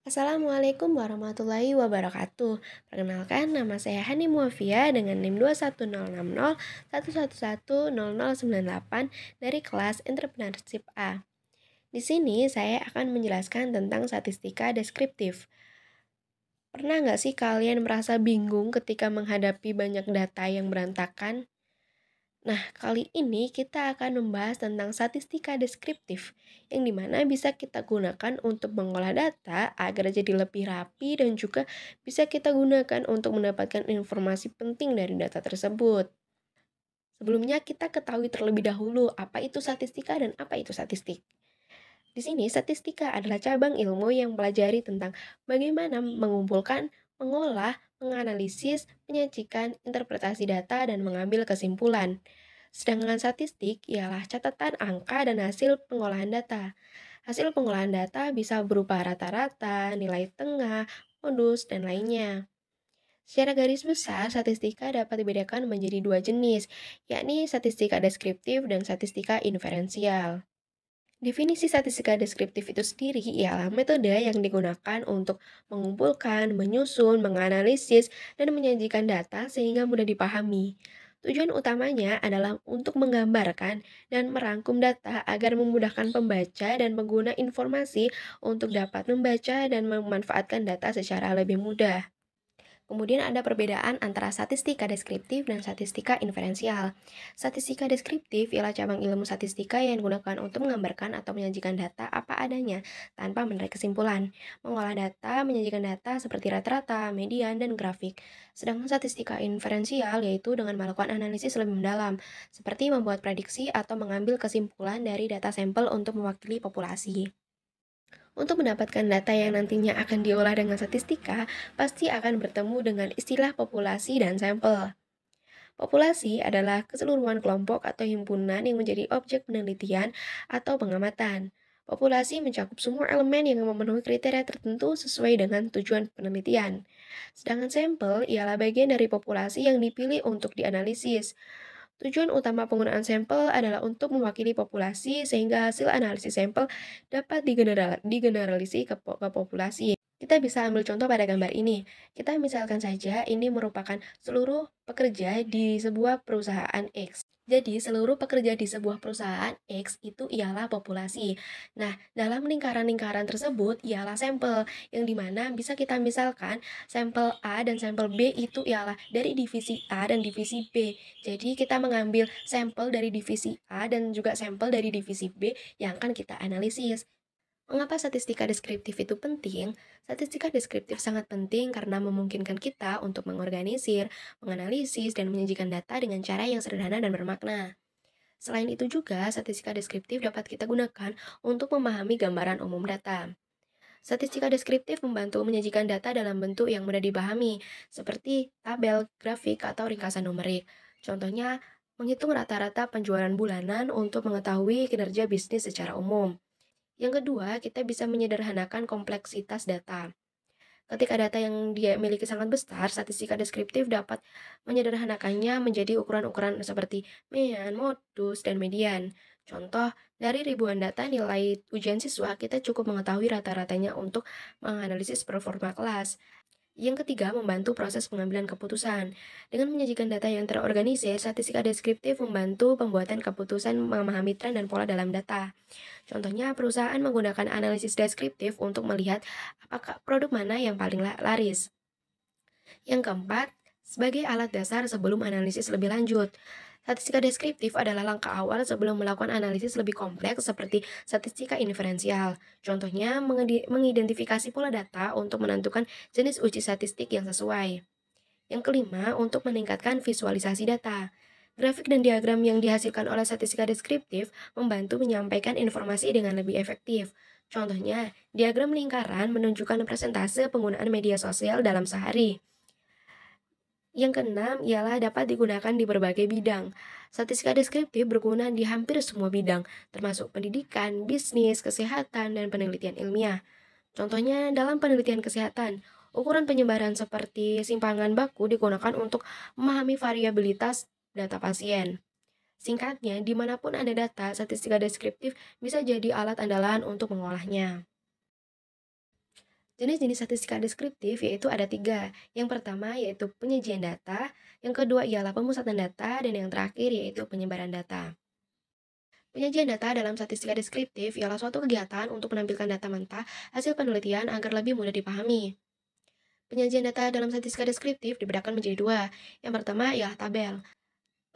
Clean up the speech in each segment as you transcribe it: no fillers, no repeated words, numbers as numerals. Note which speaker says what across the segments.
Speaker 1: Assalamualaikum warahmatullahi wabarakatuh. Perkenalkan, nama saya Hani Muafia dengan NIM 2106011110098 dari kelas Entrepreneurship A. Di sini saya akan menjelaskan tentang statistika deskriptif. Pernah nggak sih kalian merasa bingung ketika menghadapi banyak data yang berantakan? Nah, kali ini kita akan membahas tentang statistika deskriptif, yang dimana bisa kita gunakan untuk mengolah data agar jadi lebih rapi dan juga bisa kita gunakan untuk mendapatkan informasi penting dari data tersebut. Sebelumnya kita ketahui terlebih dahulu apa itu statistika dan apa itu statistik. Di sini, statistika adalah cabang ilmu yang mempelajari tentang bagaimana mengumpulkan, mengolah, menganalisis, menyajikan interpretasi data, dan mengambil kesimpulan. Sedangkan statistik ialah catatan angka dan hasil pengolahan data. Hasil pengolahan data bisa berupa rata-rata, nilai tengah, modus, dan lainnya. Secara garis besar, statistika dapat dibedakan menjadi dua jenis, yakni statistika deskriptif dan statistika inferensial. Definisi statistika deskriptif itu sendiri ialah metode yang digunakan untuk mengumpulkan, menyusun, menganalisis, dan menyajikan data sehingga mudah dipahami. Tujuan utamanya adalah untuk menggambarkan dan merangkum data agar memudahkan pembaca dan pengguna informasi untuk dapat membaca dan memanfaatkan data secara lebih mudah. Kemudian ada perbedaan antara statistika deskriptif dan statistika inferensial. Statistika deskriptif ialah cabang ilmu statistika yang digunakan untuk menggambarkan atau menyajikan data apa adanya tanpa menarik kesimpulan. Mengolah data, menyajikan data seperti rata-rata, median, dan grafik. Sedangkan statistika inferensial yaitu dengan melakukan analisis lebih mendalam, seperti membuat prediksi atau mengambil kesimpulan dari data sampel untuk mewakili populasi. Untuk mendapatkan data yang nantinya akan diolah dengan statistika, pasti akan bertemu dengan istilah populasi dan sampel. Populasi adalah keseluruhan kelompok atau himpunan yang menjadi objek penelitian atau pengamatan. Populasi mencakup semua elemen yang memenuhi kriteria tertentu sesuai dengan tujuan penelitian. Sedangkan sampel ialah bagian dari populasi yang dipilih untuk dianalisis. Tujuan utama penggunaan sampel adalah untuk mewakili populasi sehingga hasil analisis sampel dapat digeneralisasi ke populasi. Kita bisa ambil contoh pada gambar ini. Kita misalkan saja ini merupakan seluruh pekerja di sebuah perusahaan X. Jadi, seluruh pekerja di sebuah perusahaan X itu ialah populasi. Nah, dalam lingkaran-lingkaran tersebut ialah sampel, yang dimana bisa kita misalkan sampel A dan sampel B itu ialah dari divisi A dan divisi B. Jadi, kita mengambil sampel dari divisi A dan juga sampel dari divisi B yang akan kita analisis. Mengapa statistika deskriptif itu penting? Statistika deskriptif sangat penting karena memungkinkan kita untuk mengorganisir, menganalisis, dan menyajikan data dengan cara yang sederhana dan bermakna. Selain itu juga, statistika deskriptif dapat kita gunakan untuk memahami gambaran umum data. Statistika deskriptif membantu menyajikan data dalam bentuk yang mudah dipahami, seperti tabel, grafik, atau ringkasan numerik. Contohnya, menghitung rata-rata penjualan bulanan untuk mengetahui kinerja bisnis secara umum. Yang kedua, kita bisa menyederhanakan kompleksitas data. Ketika data yang dia miliki sangat besar, statistika deskriptif dapat menyederhanakannya menjadi ukuran-ukuran seperti mean, modus, dan median. Contoh, dari ribuan data nilai ujian siswa, kita cukup mengetahui rata-ratanya untuk menganalisis performa kelas. Yang ketiga, membantu proses pengambilan keputusan. Dengan menyajikan data yang terorganisir, statistika deskriptif membantu pembuatan keputusan memahami tren dan pola dalam data. Contohnya, perusahaan menggunakan analisis deskriptif untuk melihat apakah produk mana yang paling laris. Yang keempat, sebagai alat dasar sebelum analisis lebih lanjut. Statistika deskriptif adalah langkah awal sebelum melakukan analisis lebih kompleks seperti statistika inferensial. Contohnya, mengidentifikasi pola data untuk menentukan jenis uji statistik yang sesuai. Yang kelima, untuk meningkatkan visualisasi data. Grafik dan diagram yang dihasilkan oleh statistika deskriptif membantu menyampaikan informasi dengan lebih efektif. Contohnya, diagram lingkaran menunjukkan persentase penggunaan media sosial dalam sehari. Yang keenam ialah dapat digunakan di berbagai bidang. Statistika deskriptif berguna di hampir semua bidang, termasuk pendidikan, bisnis, kesehatan, dan penelitian ilmiah. Contohnya, dalam penelitian kesehatan, ukuran penyebaran seperti simpangan baku digunakan untuk memahami variabilitas data pasien. Singkatnya, dimanapun ada data, statistika deskriptif bisa jadi alat andalan untuk mengolahnya. Jenis-jenis statistika deskriptif yaitu ada 3. Yang pertama yaitu penyajian data, yang kedua ialah pemusatan data, dan yang terakhir yaitu penyebaran data. Penyajian data dalam statistika deskriptif ialah suatu kegiatan untuk menampilkan data mentah hasil penelitian agar lebih mudah dipahami. Penyajian data dalam statistika deskriptif dibedakan menjadi 2. Yang pertama ialah tabel.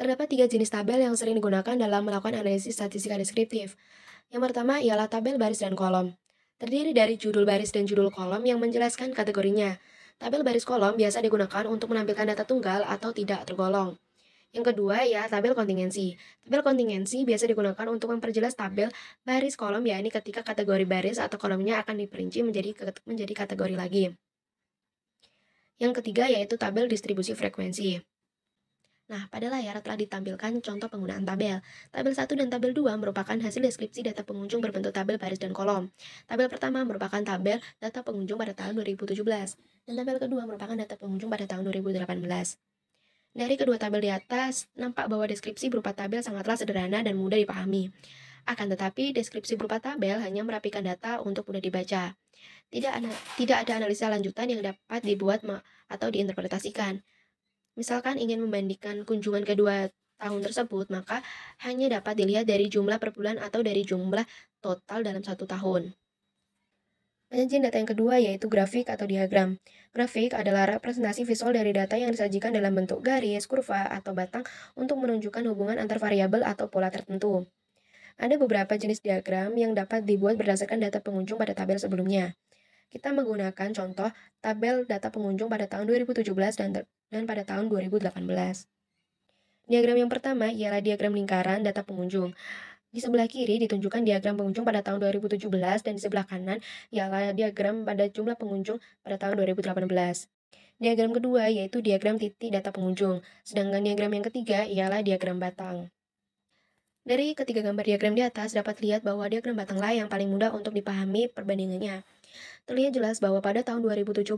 Speaker 1: Terdapat 3 jenis tabel yang sering digunakan dalam melakukan analisis statistika deskriptif. Yang pertama ialah tabel baris dan kolom. Terdiri dari judul baris dan judul kolom yang menjelaskan kategorinya. Tabel baris kolom biasa digunakan untuk menampilkan data tunggal atau tidak tergolong. Yang kedua ya tabel kontingensi. Tabel kontingensi biasa digunakan untuk memperjelas tabel baris kolom, yakni ketika kategori baris atau kolomnya akan diperinci menjadi kategori lagi. Yang ketiga yaitu tabel distribusi frekuensi. Nah, pada layar telah ditampilkan contoh penggunaan tabel. Tabel 1 dan tabel 2 merupakan hasil deskripsi data pengunjung berbentuk tabel baris dan kolom. Tabel pertama merupakan tabel data pengunjung pada tahun 2017, dan tabel kedua merupakan data pengunjung pada tahun 2018. Dari kedua tabel di atas, nampak bahwa deskripsi berupa tabel sangatlah sederhana dan mudah dipahami. Akan tetapi, deskripsi berupa tabel hanya merapikan data untuk mudah dibaca. Tidak ada analisa lanjutan yang dapat dibuat atau diinterpretasikan. Misalkan ingin membandingkan kunjungan kedua tahun tersebut, maka hanya dapat dilihat dari jumlah per bulan atau dari jumlah total dalam satu tahun. Penyajian data yang kedua yaitu grafik atau diagram. Grafik adalah representasi visual dari data yang disajikan dalam bentuk garis, kurva, atau batang untuk menunjukkan hubungan antar variabel atau pola tertentu. Ada beberapa jenis diagram yang dapat dibuat berdasarkan data pengunjung pada tabel sebelumnya. Kita menggunakan contoh tabel data pengunjung pada tahun 2017 dan pada tahun 2018. Diagram yang pertama ialah diagram lingkaran data pengunjung. Di sebelah kiri ditunjukkan diagram pengunjung pada tahun 2017 dan di sebelah kanan ialah diagram pada jumlah pengunjung pada tahun 2018. Diagram kedua yaitu diagram titik data pengunjung, sedangkan diagram yang ketiga ialah diagram batang. Dari ketiga gambar diagram di atas dapat lihat bahwa diagram batanglah yang paling mudah untuk dipahami perbandingannya. Terlihat jelas bahwa pada tahun 2017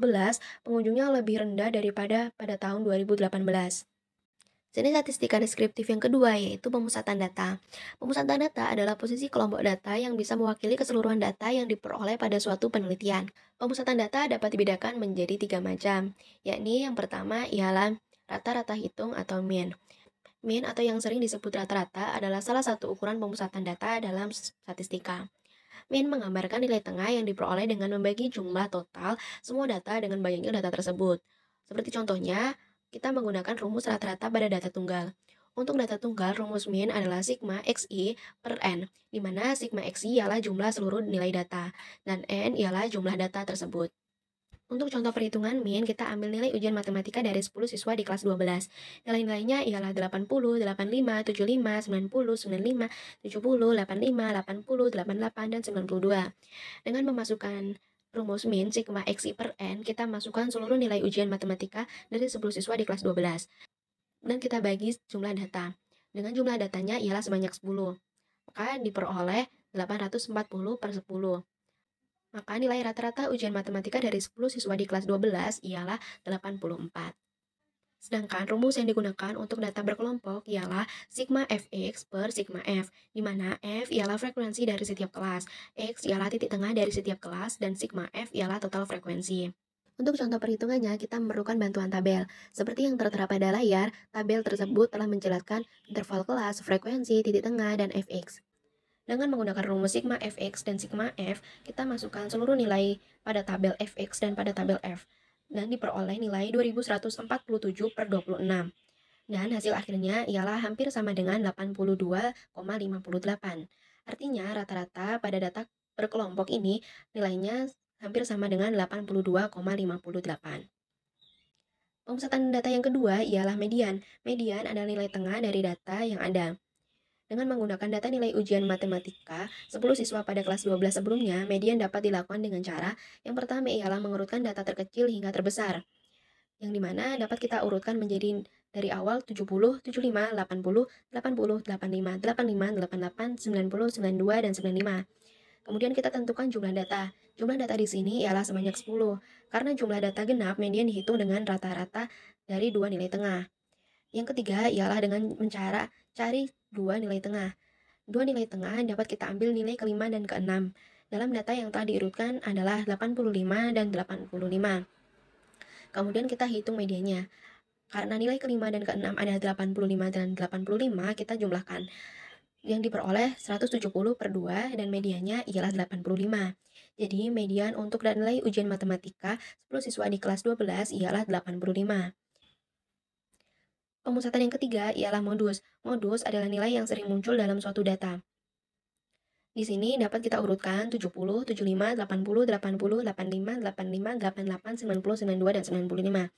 Speaker 1: pengunjungnya lebih rendah daripada pada tahun 2018. Jenis statistika deskriptif yang kedua yaitu pemusatan data. Pemusatan data adalah posisi kelompok data yang bisa mewakili keseluruhan data yang diperoleh pada suatu penelitian. Pemusatan data dapat dibedakan menjadi 3 macam, yakni yang pertama ialah rata-rata hitung atau mean. Mean atau yang sering disebut rata-rata adalah salah satu ukuran pemusatan data dalam statistika. Mean menggambarkan nilai tengah yang diperoleh dengan membagi jumlah total semua data dengan banyaknya data tersebut. Seperti contohnya, kita menggunakan rumus rata-rata pada data tunggal. Untuk data tunggal, rumus mean adalah sigma xi per n, di mana sigma xi ialah jumlah seluruh nilai data, dan n ialah jumlah data tersebut. Untuk contoh perhitungan mean, kita ambil nilai ujian matematika dari 10 siswa di kelas 12. Nilai-nilainya ialah 80, 85, 75, 90, 95, 70, 85, 80, 88, dan 92. Dengan memasukkan rumus mean sigma xi per n, kita masukkan seluruh nilai ujian matematika dari 10 siswa di kelas 12. Dan kita bagi jumlah data. Dengan jumlah datanya ialah sebanyak 10. Maka diperoleh 840 per 10. Maka nilai rata-rata ujian matematika dari 10 siswa di kelas 12 ialah 84. Sedangkan rumus yang digunakan untuk data berkelompok ialah sigma fx per sigma f, di mana f ialah frekuensi dari setiap kelas, x ialah titik tengah dari setiap kelas, dan sigma f ialah total frekuensi. Untuk contoh perhitungannya, kita memerlukan bantuan tabel. Seperti yang tertera pada layar, tabel tersebut telah menjelaskan interval kelas, frekuensi, titik tengah, dan fx. Dengan menggunakan rumus sigma fx dan sigma f, kita masukkan seluruh nilai pada tabel fx dan pada tabel f, dan diperoleh nilai 2147 per 26. Dan hasil akhirnya ialah hampir sama dengan 82,58. Artinya rata-rata pada data berkelompok ini nilainya hampir sama dengan 82,58. Pemusatan data yang kedua ialah median. Median adalah nilai tengah dari data yang ada. Dengan menggunakan data nilai ujian matematika 10 siswa pada kelas 12 sebelumnya, median dapat dilakukan dengan cara yang pertama ialah mengurutkan data terkecil hingga terbesar, yang dimana dapat kita urutkan menjadi dari awal 70, 75, 80, 80, 85, 85, 88, 90, 92, dan 95. Kemudian kita tentukan jumlah data. Jumlah data di sini ialah sebanyak 10. Karena jumlah data genap, median dihitung dengan rata-rata dari dua nilai tengah. Yang ketiga ialah dengan cari dua nilai tengah. Dua nilai tengah dapat kita ambil nilai kelima dan keenam. dalam data yang telah diurutkan adalah 85 dan 85. Kemudian kita hitung medianya. Karena nilai kelima dan keenam ada 85 dan 85, kita jumlahkan. Yang diperoleh 170 per 2 dan medianya ialah 85. Jadi median untuk nilai ujian matematika 10 siswa di kelas 12 ialah 85. Pemusatan yang ketiga ialah modus. Modus adalah nilai yang sering muncul dalam suatu data. Di sini dapat kita urutkan 70, 75, 80, 80, 85, 85, 88, 90, 92, dan 95.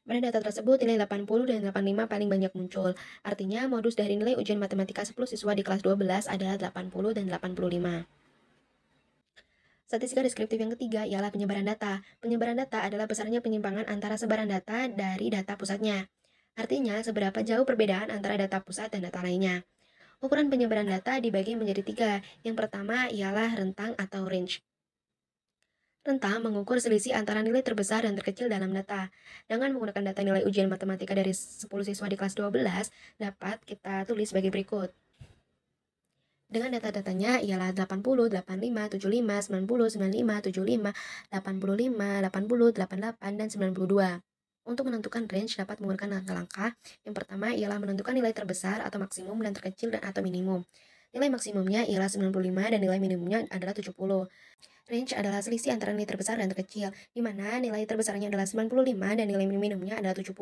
Speaker 1: Pada data tersebut, nilai 80 dan 85 paling banyak muncul. Artinya, modus dari nilai ujian matematika 10 siswa di kelas 12 adalah 80 dan 85. Statistika deskriptif yang ketiga ialah penyebaran data. Penyebaran data adalah besarnya penyimpangan antara sebaran data dari data pusatnya. Artinya, seberapa jauh perbedaan antara data pusat dan data lainnya. Ukuran penyebaran data dibagi menjadi 3. Yang pertama ialah rentang atau range. Rentang mengukur selisih antara nilai terbesar dan terkecil dalam data. Dengan menggunakan data nilai ujian matematika dari 10 siswa di kelas 12, dapat kita tulis sebagai berikut. Dengan data-datanya ialah 80, 85, 75, 90, 95, 75, 85, 80, 88, dan 92. Untuk menentukan range dapat menggunakan langkah-langkah. Yang pertama ialah menentukan nilai terbesar atau maksimum dan terkecil dan atau minimum. Nilai maksimumnya ialah 95 dan nilai minimumnya adalah 70. Range adalah selisih antara nilai terbesar dan terkecil, di mana nilai terbesarnya adalah 95 dan nilai minimumnya adalah 70.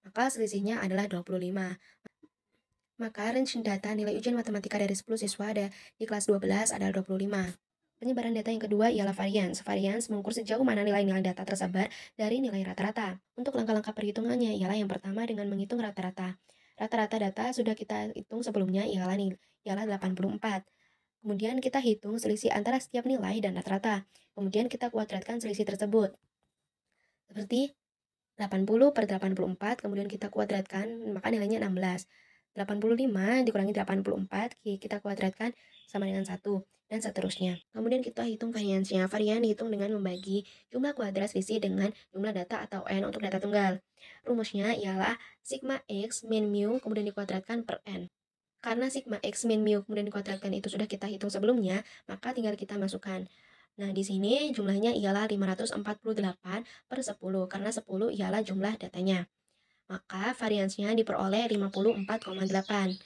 Speaker 1: Maka selisihnya adalah 25. Maka range data nilai ujian matematika dari 10 siswa di kelas 12 adalah 25. Penyebaran data yang kedua ialah varians. Varians mengukur sejauh mana nilai-nilai data tersebar dari nilai rata-rata. Untuk langkah-langkah perhitungannya ialah yang pertama dengan menghitung rata-rata. Rata-rata data sudah kita hitung sebelumnya ialah 84. Kemudian kita hitung selisih antara setiap nilai dan rata-rata. Kemudian kita kuadratkan selisih tersebut. Seperti 80 per 84, kemudian kita kuadratkan, maka nilainya 16. 85 dikurangi 84, kita kuadratkan sama dengan 1, dan seterusnya. Kemudian kita hitung variansnya. Varian dihitung dengan membagi jumlah kuadrat selisih dengan jumlah data atau N untuk data tunggal. Rumusnya ialah sigma X min mu kemudian dikuadratkan per N. Karena sigma X min mu kemudian dikuadratkan itu sudah kita hitung sebelumnya, maka tinggal kita masukkan. Nah, di sini jumlahnya ialah 548 per 10, karena 10 ialah jumlah datanya. Maka variansnya diperoleh 54,8.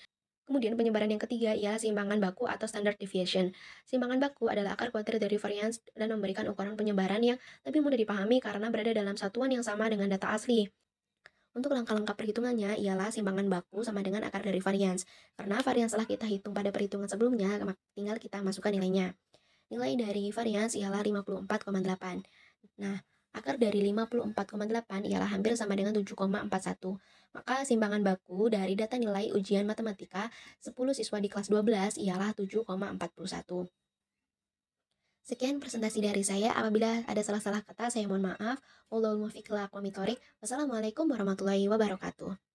Speaker 1: Kemudian penyebaran yang ketiga ialah seimbangan baku atau standard deviation. Seimbangan baku adalah akar kuadrat dari varians dan memberikan ukuran penyebaran yang lebih mudah dipahami karena berada dalam satuan yang sama dengan data asli. Untuk langkah-langkah perhitungannya ialah seimbangan baku sama dengan akar dari varians. Karena varians telah kita hitung pada perhitungan sebelumnya, tinggal kita masukkan nilainya. Nilai dari varians ialah 54,8. Nah, akar dari 54,8 ialah hampir sama dengan 7,41. Maka simbangan baku dari data nilai ujian matematika 10 siswa di kelas 12 ialah 7,41. Sekian presentasi dari saya. Apabila ada salah-salah kata, saya mohon maaf. Wassalamualaikum warahmatullahi wabarakatuh.